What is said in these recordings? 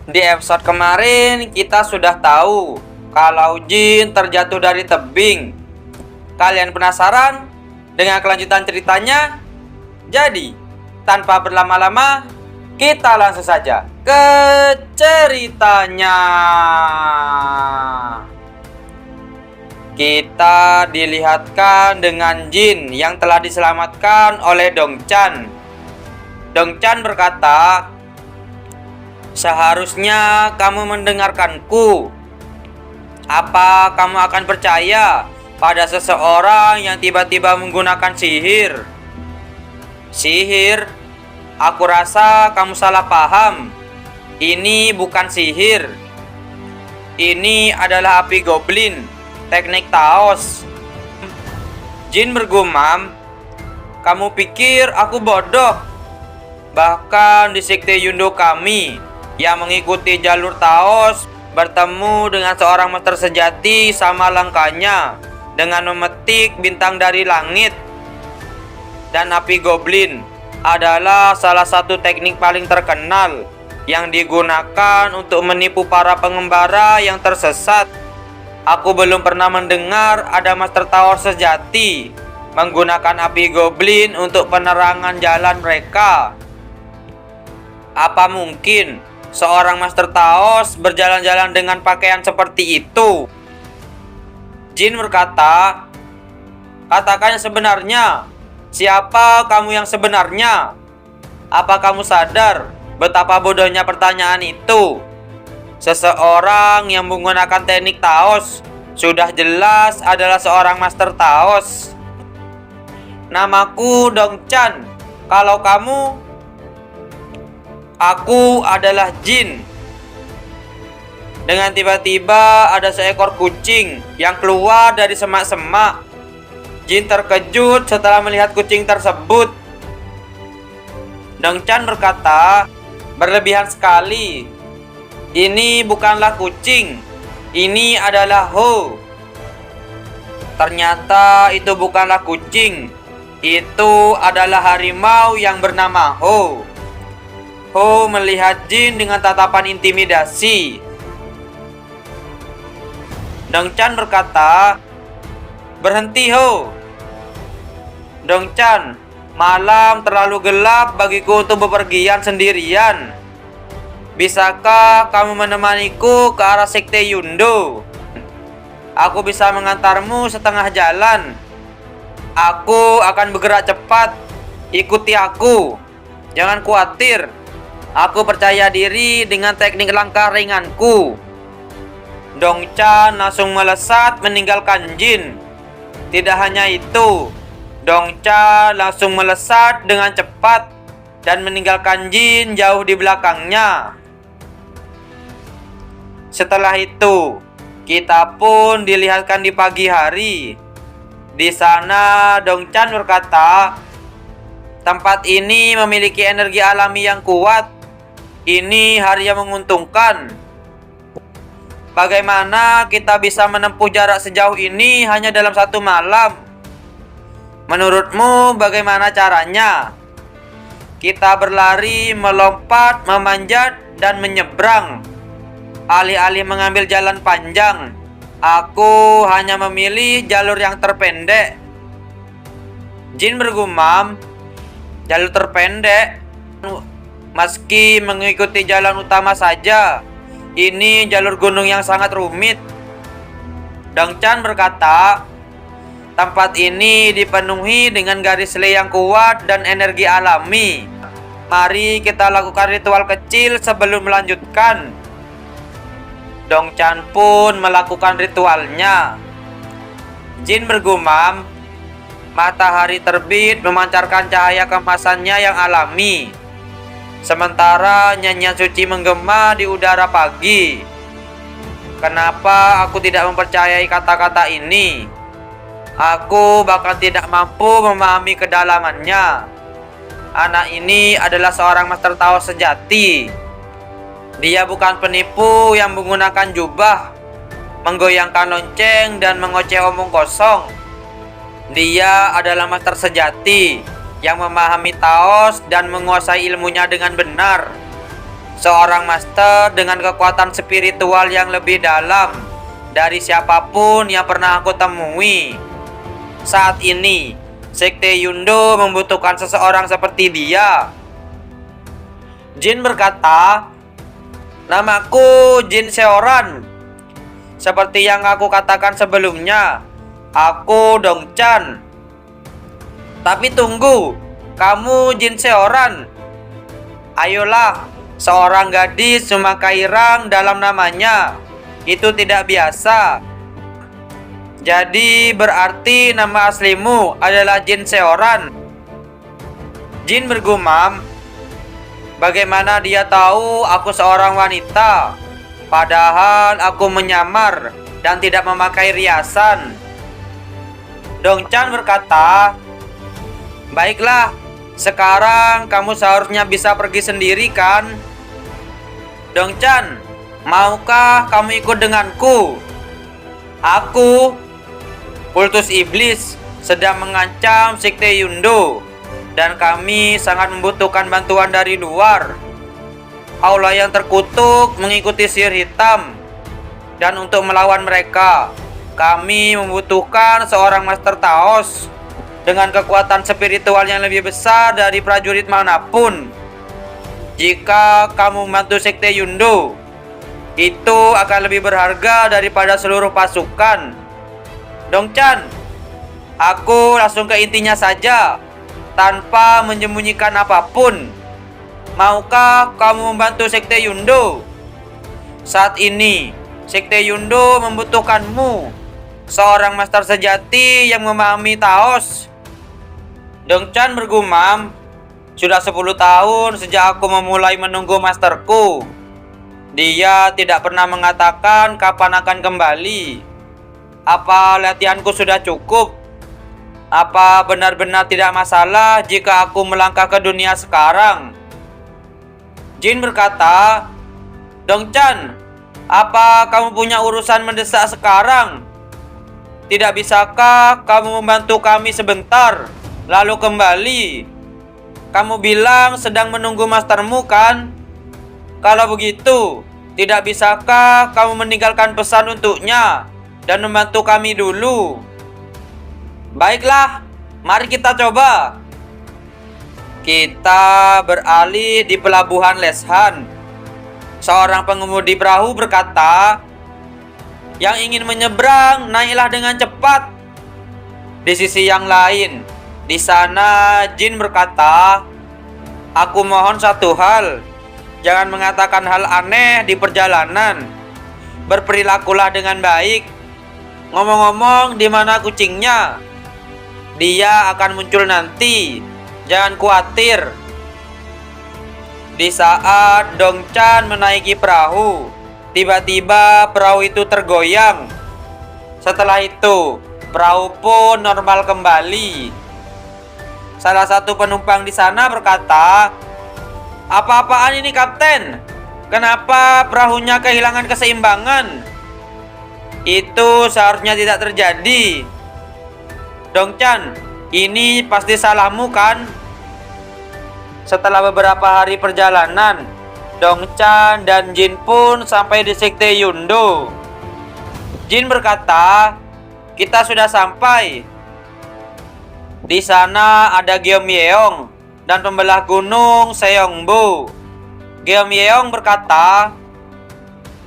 Di episode kemarin kita sudah tahu kalau jin terjatuh dari tebing. Kalian penasaran dengan kelanjutan ceritanya? Jadi, tanpa berlama-lama, kita langsung saja ke ceritanya. Kita dilihatkan dengan jin yang telah diselamatkan oleh Dongchan. Dongchan berkata, "Seharusnya kamu mendengarkanku. Apa kamu akan percaya pada seseorang yang tiba-tiba menggunakan sihir? Sihir? Aku rasa kamu salah paham. Ini bukan sihir. Ini adalah api goblin, teknik Taos." Jin bergumam, "Kamu pikir aku bodoh? Bahkan di sekte Yundo kami yang mengikuti jalur Taos bertemu dengan seorang master sejati sama langkahnya dengan memetik bintang dari langit. Dan api goblin adalah salah satu teknik paling terkenal yang digunakan untuk menipu para pengembara yang tersesat. Aku belum pernah mendengar ada master Taos sejati menggunakan api goblin untuk penerangan jalan mereka. Apa mungkin seorang master Taos berjalan-jalan dengan pakaian seperti itu?" Jin berkata, "Katakan yang sebenarnya. Siapa kamu yang sebenarnya? Apa kamu sadar betapa bodohnya pertanyaan itu? Seseorang yang menggunakan teknik Taos sudah jelas adalah seorang master Taos. Namaku Dongchan. Kalau kamu, aku adalah Jin." Dengan tiba-tiba ada seekor kucing yang keluar dari semak-semak. Jin terkejut setelah melihat kucing tersebut. Dongchan berkata, "Berlebihan sekali. Ini bukanlah kucing. Ini adalah Ho." Ternyata itu bukanlah kucing. Itu adalah harimau yang bernama Ho. Ho melihat Jin dengan tatapan intimidasi. Dongchan berkata, "Berhenti, Ho." "Dongchan, malam terlalu gelap bagiku untuk bepergian sendirian. Bisakah kamu menemaniku ke arah sekte Yundo? Aku bisa mengantarmu setengah jalan. Aku akan bergerak cepat. Ikuti aku. Jangan khawatir. Aku percaya diri dengan teknik langkah ringanku." Dongchan langsung melesat meninggalkan Jin. Tidak hanya itu, Dongchan langsung melesat dengan cepat dan meninggalkan Jin jauh di belakangnya. Setelah itu, kita pun dilihatkan di pagi hari. Di sana Dongchan berkata, "Tempat ini memiliki energi alami yang kuat. Ini hari yang menguntungkan. Bagaimana kita bisa menempuh jarak sejauh ini hanya dalam satu malam? Menurutmu bagaimana caranya? Kita berlari, melompat, memanjat, dan menyeberang. Alih-alih mengambil jalan panjang, aku hanya memilih jalur yang terpendek." Jin bergumam, "Jalur terpendek? Meski mengikuti jalan utama saja, ini jalur gunung yang sangat rumit." Dongchan berkata, "Tempat ini dipenuhi dengan garis lei yang kuat dan energi alami. Mari kita lakukan ritual kecil sebelum melanjutkan." Dongchan pun melakukan ritualnya. Jin bergumam, "Matahari terbit memancarkan cahaya kemasannya yang alami. Sementara nyanyian suci menggema di udara pagi. Kenapa aku tidak mempercayai kata-kata ini? Aku bahkan tidak mampu memahami kedalamannya. Anak ini adalah seorang master Taos sejati. Dia bukan penipu yang menggunakan jubah, menggoyangkan lonceng, dan mengoceh omong kosong. Dia adalah master sejati yang memahami Taos dan menguasai ilmunya dengan benar. seorang master dengan kekuatan spiritual yang lebih dalam dari siapapun yang pernah aku temui. Saat ini, Sekte Yundo membutuhkan seseorang seperti dia. Jin berkata, "Namaku Jin Seoran. Seperti yang aku katakan sebelumnya, aku Dongchan." "Tapi tunggu, kamu Jin Seoran. Ayolah, seorang gadis memakai rang dalam namanya. Itu tidak biasa. Jadi berarti nama aslimu adalah Jin Seoran?" Jin bergumam, "Bagaimana dia tahu aku seorang wanita? Padahal aku menyamar dan tidak memakai riasan." Dongchan berkata, "Baiklah, sekarang kamu seharusnya bisa pergi sendiri kan?" "Dongchan, maukah kamu ikut denganku? Aku, Kultus Iblis, sedang mengancam Sekte Yundo, dan kami sangat membutuhkan bantuan dari luar. Aula yang terkutuk mengikuti sihir hitam, dan untuk melawan mereka, kami membutuhkan seorang Master Taos dengan kekuatan spiritual yang lebih besar dari prajurit manapun. Jika kamu membantu Sekte Yundo, itu akan lebih berharga daripada seluruh pasukan. Dongchan, aku langsung ke intinya saja, tanpa menyembunyikan apapun. Maukah kamu membantu Sekte Yundo? Saat ini, Sekte Yundo membutuhkanmu, seorang master sejati yang memahami Taos." Dongchan bergumam, "Sudah 10 tahun sejak aku memulai menunggu masterku. Dia tidak pernah mengatakan kapan akan kembali. Apa latihanku sudah cukup? Apa benar-benar tidak masalah jika aku melangkah ke dunia sekarang?" Jin berkata, "Dongchan, apa kamu punya urusan mendesak sekarang? Tidak bisakah kamu membantu kami sebentar, lalu kembali? Kamu bilang sedang menunggu mastermu kan? Kalau begitu, tidak bisakah kamu meninggalkan pesan untuknya dan membantu kami dulu?" "Baiklah, mari kita coba." Kita beralih di pelabuhan Leshan. Seorang pengemudi perahu berkata, "Yang ingin menyeberang, naiklah dengan cepat." Di sisi yang lain, di sana Jin berkata, "Aku mohon satu hal. Jangan mengatakan hal aneh di perjalanan. Berperilakulah dengan baik. Ngomong-ngomong, di mana kucingnya? Dia akan muncul nanti. Jangan khawatir." Di saat Dongchan menaiki perahu, tiba-tiba perahu itu tergoyang. Setelah itu, perahu pun normal kembali. Salah satu penumpang di sana berkata, "Apa-apaan ini, Kapten? Kenapa perahunya kehilangan keseimbangan? Itu seharusnya tidak terjadi. Dongchan, ini pasti salahmu kan?" Setelah beberapa hari perjalanan, Dongchan dan Jin pun sampai di Sekte Yundo. Jin berkata, "Kita sudah sampai. Di sana ada Gyeomyeong dan pembelah gunung Seongbo." Gyeomyeong berkata,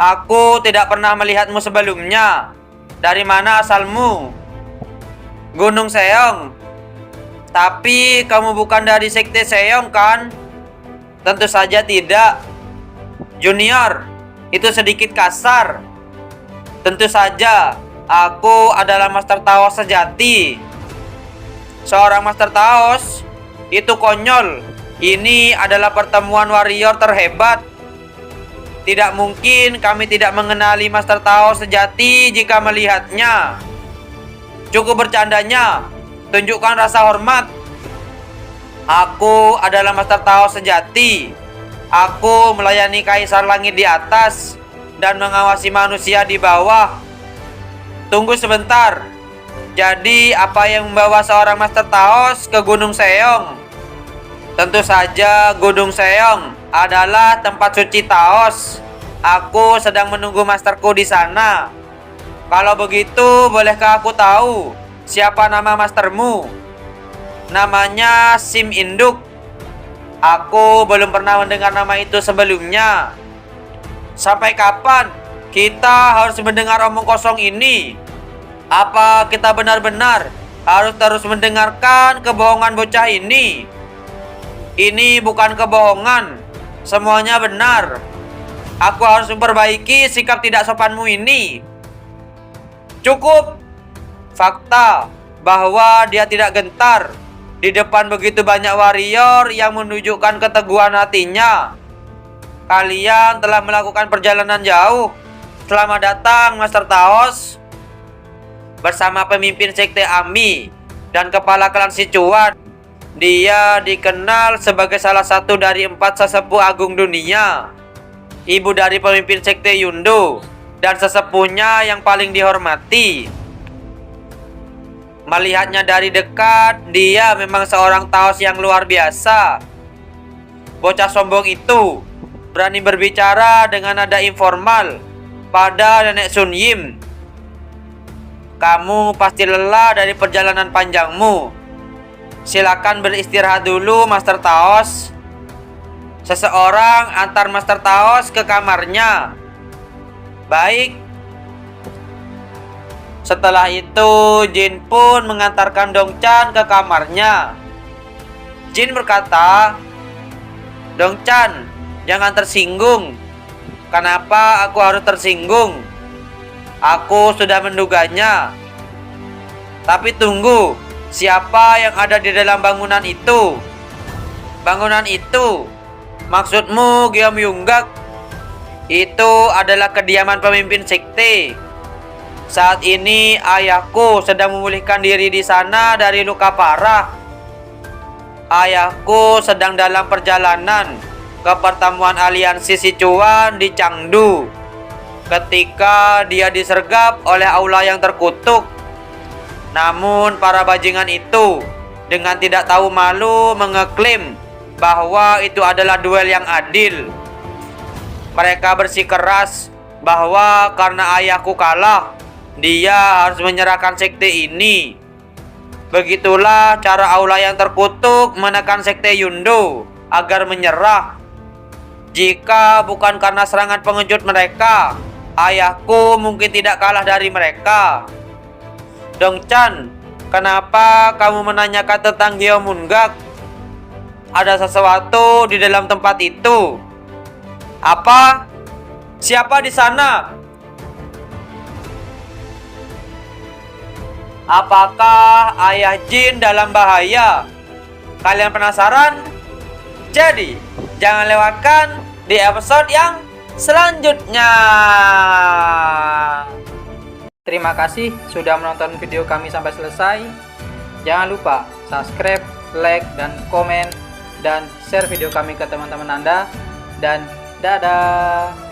"Aku tidak pernah melihatmu sebelumnya. Dari mana asalmu?" "Gunung Seong. Tapi kamu bukan dari Sekte Seong kan?" "Tentu saja tidak. Junior, itu sedikit kasar. Tentu saja, aku adalah Master Taos sejati." "Seorang Master Taos? Itu konyol. Ini adalah pertemuan warrior terhebat. Tidak mungkin kami tidak mengenali Master Taos sejati jika melihatnya. Cukup bercandanya. Tunjukkan rasa hormat. Aku adalah Master Taos sejati. Aku melayani Kaisar Langit di atas dan mengawasi manusia di bawah. Tunggu sebentar. Jadi apa yang membawa seorang Master Taos ke Gunung Seong?" "Tentu saja Gunung Seong adalah tempat suci Taos. Aku sedang menunggu masterku di sana. Kalau begitu, bolehkah aku tahu siapa nama mastermu? Namanya Sim Induk. Aku belum pernah mendengar nama itu sebelumnya. Sampai kapan kita harus mendengar omong kosong ini? Apa kita benar-benar harus terus mendengarkan kebohongan bocah ini? Ini bukan kebohongan, semuanya benar. Aku harus memperbaiki sikap tidak sopanmu ini. Cukup. Fakta bahwa dia tidak gentar di depan begitu banyak warrior yang menunjukkan keteguhan hatinya. Kalian telah melakukan perjalanan jauh. Selamat datang, Master Taos. Bersama pemimpin sekte Ami dan kepala klan Sichuan. Dia dikenal sebagai salah satu dari 4 sesepuh agung dunia. Ibu dari pemimpin sekte Yundo dan sesepuhnya yang paling dihormati. Melihatnya dari dekat, dia memang seorang Taos yang luar biasa. Bocah sombong itu berani berbicara dengan nada informal pada Nenek Sun Yim. Kamu pasti lelah dari perjalanan panjangmu. Silakan beristirahat dulu, Master Taos. Seseorang antar Master Taos ke kamarnya. Baik. Setelah itu, Jin pun mengantarkan Dongchan ke kamarnya. Jin berkata, "Dongchan, jangan tersinggung." "Kenapa aku harus tersinggung? Aku sudah menduganya." "Tapi tunggu, siapa yang ada di dalam bangunan itu?" "Bangunan itu? Maksudmu Gyeomyunggak?" "Itu adalah kediaman pemimpin sekte. Saat ini ayahku sedang memulihkan diri di sana dari luka parah. Ayahku sedang dalam perjalanan ke pertemuan aliansi Sichuan di Chengdu ketika dia disergap oleh aula yang terkutuk. Namun para bajingan itu dengan tidak tahu malu mengeklaim bahwa itu adalah duel yang adil. Mereka bersikeras bahwa karena ayahku kalah, dia harus menyerahkan sekte ini. Begitulah cara aula yang terkutuk menekan sekte Yundo agar menyerah. Jika bukan karena serangan pengejut mereka, ayahku mungkin tidak kalah dari mereka. Dongchan, kenapa kamu menanyakan tentang Gyeomyunggak? Ada sesuatu di dalam tempat itu." "Apa? Siapa di sana?" "Apakah ayah Jin dalam bahaya? Kalian penasaran? Jadi, jangan lewatkan di episode yang selanjutnya." Terima kasih sudah menonton video kami sampai selesai. Jangan lupa subscribe, like, dan komen, dan share video kami ke teman-teman Anda. Dan dadah!